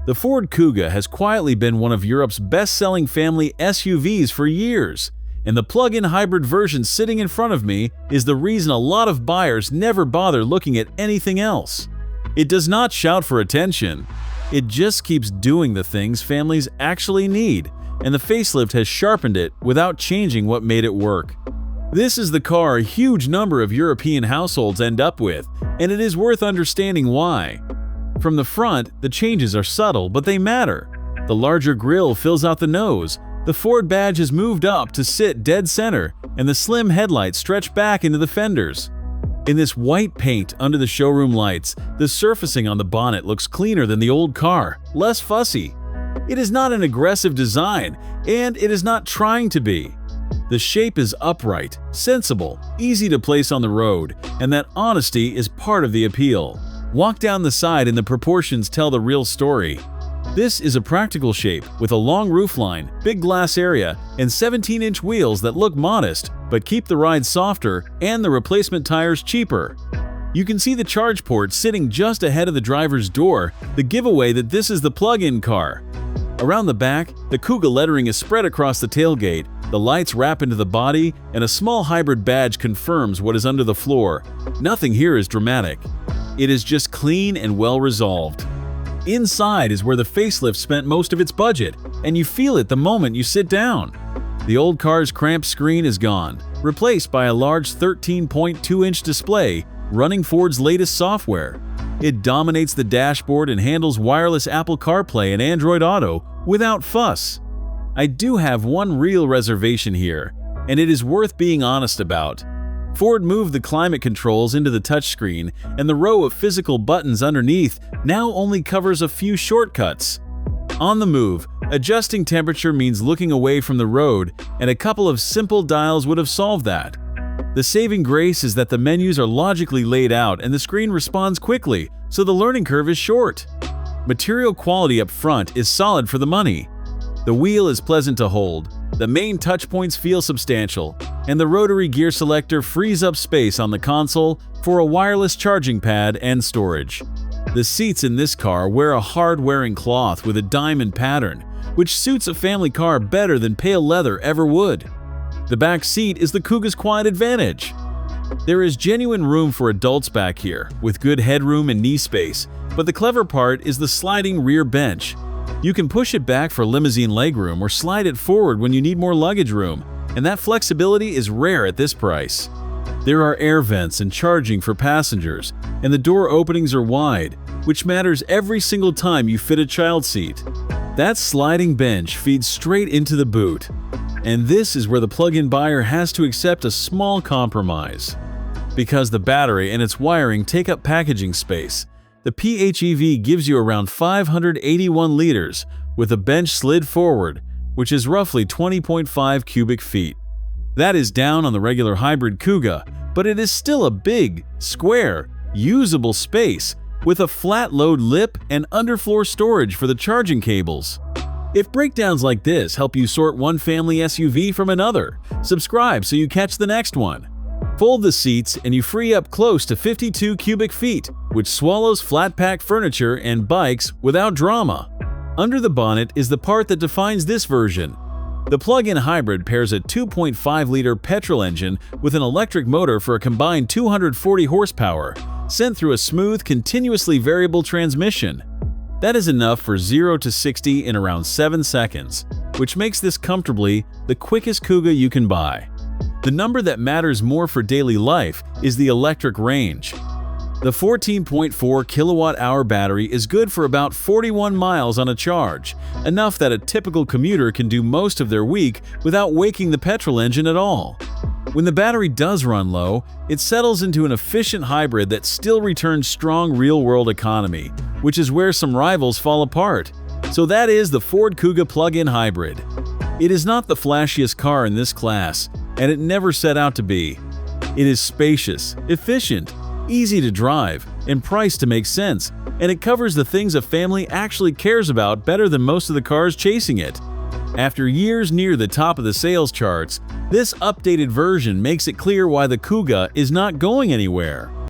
The Ford Kuga has quietly been one of Europe's best-selling family SUVs for years, and the plug-in hybrid version sitting in front of me is the reason a lot of buyers never bother looking at anything else. It does not shout for attention. It just keeps doing the things families actually need, and the facelift has sharpened it without changing what made it work. This is the car a huge number of European households end up with, and it is worth understanding why. From the front, the changes are subtle, but they matter. The larger grille fills out the nose, the Ford badge has moved up to sit dead center, and the slim headlights stretch back into the fenders. In this white paint under the showroom lights, the surfacing on the bonnet looks cleaner than the old car, less fussy. It is not an aggressive design, and it is not trying to be. The shape is upright, sensible, easy to place on the road, and that honesty is part of the appeal. Walk down the side and the proportions tell the real story. This is a practical shape with a long roofline, big glass area, and 17-inch wheels that look modest but keep the ride softer and the replacement tires cheaper. You can see the charge port sitting just ahead of the driver's door, the giveaway that this is the plug-in car. Around the back, the Kuga lettering is spread across the tailgate, the lights wrap into the body, and a small hybrid badge confirms what is under the floor. Nothing here is dramatic. It is just clean and well resolved. Inside is where the facelift spent most of its budget, and you feel it the moment you sit down. The old car's cramped screen is gone, replaced by a large 13.2-inch display running Ford's latest software. It dominates the dashboard and handles wireless Apple CarPlay and Android Auto without fuss. I do have one real reservation here, and it is worth being honest about. Ford moved the climate controls into the touchscreen, and the row of physical buttons underneath now only covers a few shortcuts. On the move, adjusting temperature means looking away from the road, and a couple of simple dials would have solved that. The saving grace is that the menus are logically laid out and the screen responds quickly, so the learning curve is short. Material quality up front is solid for the money. The wheel is pleasant to hold, the main touchpoints feel substantial, and the rotary gear selector frees up space on the console for a wireless charging pad and storage. The seats in this car wear a hard-wearing cloth with a diamond pattern, which suits a family car better than pale leather ever would. The back seat is the Kuga's quiet advantage. There is genuine room for adults back here, with good headroom and knee space, but the clever part is the sliding rear bench. You can push it back for limousine legroom or slide it forward when you need more luggage room, and that flexibility is rare at this price. There are air vents and charging for passengers, and the door openings are wide, which matters every single time you fit a child seat. That sliding bench feeds straight into the boot, and this is where the plug-in buyer has to accept a small compromise. Because the battery and its wiring take up packaging space, the PHEV gives you around 581 liters with a bench slid forward, which is roughly 20.5 cubic feet. That is down on the regular hybrid Kuga, but it is still a big, square, usable space with a flat load lip and underfloor storage for the charging cables. If breakdowns like this help you sort one family SUV from another, subscribe so you catch the next one. Fold the seats and you free up close to 52 cubic feet, which swallows flat-pack furniture and bikes without drama. Under the bonnet is the part that defines this version. The plug-in hybrid pairs a 2.5-liter petrol engine with an electric motor for a combined 240 horsepower, sent through a smooth, continuously variable transmission. That is enough for 0 to 60 in around 7 seconds, which makes this comfortably the quickest Kuga you can buy. The number that matters more for daily life is the electric range. The 14.4 kilowatt-hour battery is good for about 41 miles on a charge, enough that a typical commuter can do most of their week without waking the petrol engine at all. When the battery does run low, it settles into an efficient hybrid that still returns strong real-world economy, which is where some rivals fall apart. So that is the Ford Kuga plug-in hybrid. It is not the flashiest car in this class, and it never set out to be. It is spacious, efficient, easy to drive, and priced to make sense, and it covers the things a family actually cares about better than most of the cars chasing it. After years near the top of the sales charts, this updated version makes it clear why the Kuga is not going anywhere.